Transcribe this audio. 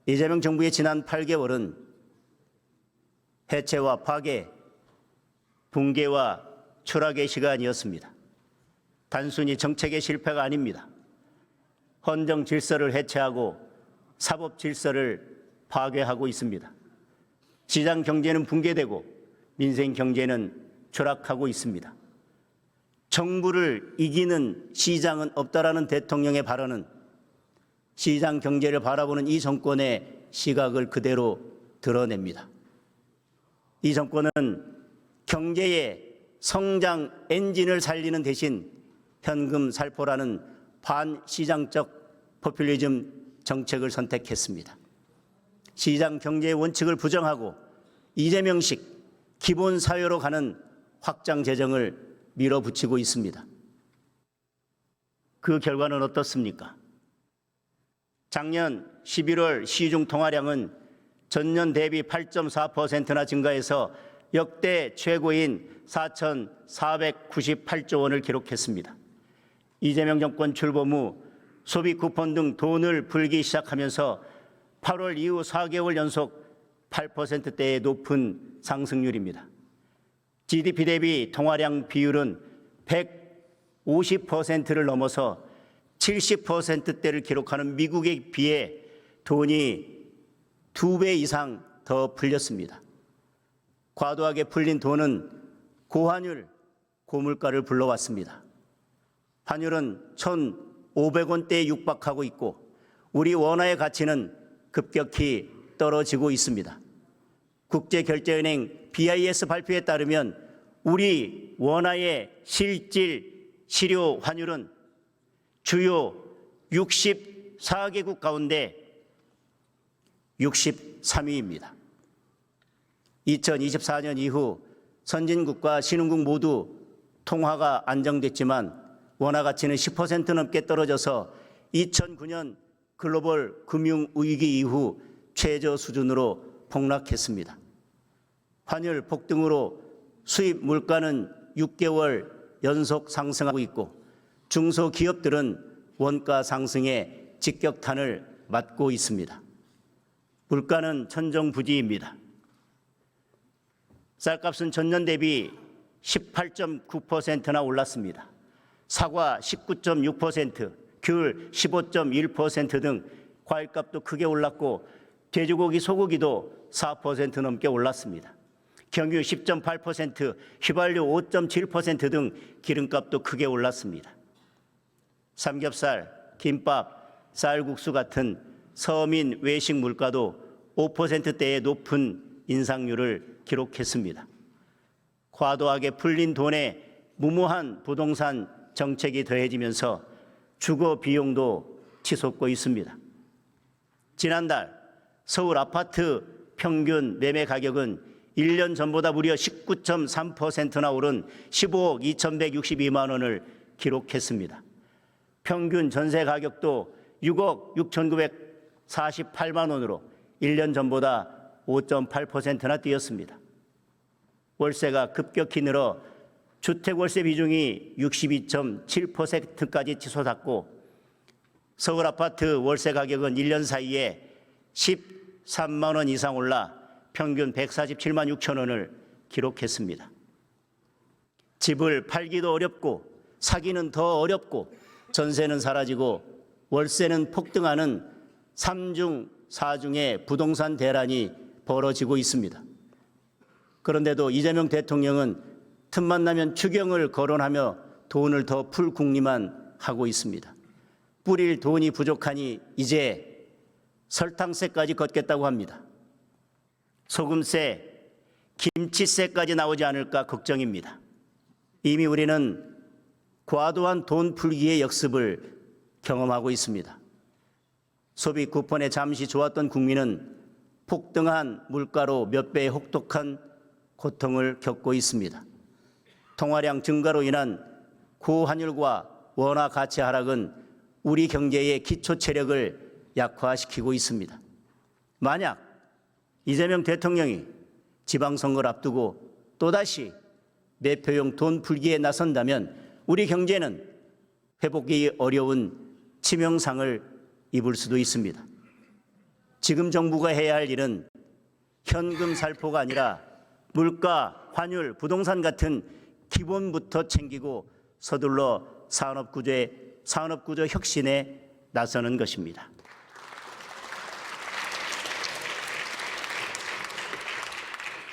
이재명 정부의 지난 8개월은 해체와 파괴, 붕괴와 추락의 시간이었습니다. 단순히 정책의 실패가 아닙니다. 헌정 질서를 해체하고 사법 질서를 파괴하고 있습니다. 시장 경제는 붕괴되고 민생 경제는 추락하고 있습니다. 정부를 이기는 시장은 없다라는 대통령의 발언은 시장 경제를 바라보는 이 정권의 시각을 그대로 드러냅니다. 이 정권은 경제의 성장 엔진을 살리는 대신 현금 살포라는 반시장적 포퓰리즘 정책을 선택했습니다. 시장 경제의 원칙을 부정하고 이재명식 기본 사회로 가는 확장 재정을 밀어붙이고 있습니다. 그 결과는 어떻습니까? 작년 11월 시중 통화량은 전년 대비 8.4%나 증가해서 역대 최고인 4,498조 원을 기록했습니다. 이재명 정권 출범 후 소비 쿠폰 등 돈을 풀기 시작하면서 8월 이후 4개월 연속 8%대의 높은 상승률입니다. GDP 대비 통화량 비율은 150%를 넘어서 70%대를 기록하는 미국에 비해 돈이 2배 이상 더 풀렸습니다. 과도하게 풀린 돈은 고환율, 고물가를 불러왔습니다. 환율은 1,500원대에 육박하고 있고 우리 원화의 가치는 급격히 떨어지고 있습니다. 국제결제은행 BIS 발표에 따르면 우리 원화의 실질 실효 환율은 주요 64개국 가운데 63위입니다. 2024년 이후 선진국과 신흥국 모두 통화가 안정됐지만 원화 가치는 10% 넘게 떨어져서 2009년 글로벌 금융위기 이후 최저 수준으로 폭락했습니다. 환율 폭등으로 수입 물가는 6개월 연속 상승하고 있고 중소기업들은 원가 상승에 직격탄을 맞고 있습니다. 물가는 천정부지입니다. 쌀값은 전년 대비 18.9%나 올랐습니다. 사과 19.6%, 귤 15.1% 등 과일값도 크게 올랐고 돼지고기, 소고기도 4% 넘게 올랐습니다. 경유 10.8%, 휘발유 5.7% 등 기름값도 크게 올랐습니다. 삼겹살, 김밥, 쌀국수 같은 서민 외식 물가도 5%대의 높은 인상률을 기록했습니다. 과도하게 풀린 돈에 무모한 부동산 정책이 더해지면서 주거 비용도 치솟고 있습니다. 지난달 서울 아파트 평균 매매 가격은 1년 전보다 무려 19.3%나 오른 15억 2,162만 원을 기록했습니다. 평균 전세 가격도 6억 6,948만 원으로 1년 전보다 5.8%나 뛰었습니다. 월세가 급격히 늘어 주택월세 비중이 62.7%까지 치솟았고 서울 아파트 월세 가격은 1년 사이에 13만 원 이상 올라 평균 147만 6천 원을 기록했습니다. 집을 팔기도 어렵고 사기는 더 어렵고 전세는 사라지고 월세는 폭등하는 3중 4중의 부동산 대란이 벌어지고 있습니다. 그런데도 이재명 대통령은 틈만 나면 추경을 거론하며 돈을 더 풀 궁리만 하고 있습니다. 뿌릴 돈이 부족하니 이제 설탕세까지 걷겠다고 합니다. 소금세, 김치세까지 나오지 않을까 걱정입니다. 이미 우리는 과도한 돈 풀기의 역습을 경험하고 있습니다. 소비 쿠폰에 잠시 좋았던 국민은 폭등한 물가로 몇 배의 혹독한 고통을 겪고 있습니다. 통화량 증가로 인한 고환율과 원화 가치 하락은 우리 경제의 기초 체력을 약화시키고 있습니다. 만약 이재명 대통령이 지방선거를 앞두고 또다시 매표용 돈 풀기에 나선다면 우리 경제는 회복이 어려운 치명상을 입을 수도 있습니다. 지금 정부가 해야 할 일은 현금 살포가 아니라 물가, 환율, 부동산 같은 기본부터 챙기고 서둘러 산업구조 혁신에 나서는 것입니다.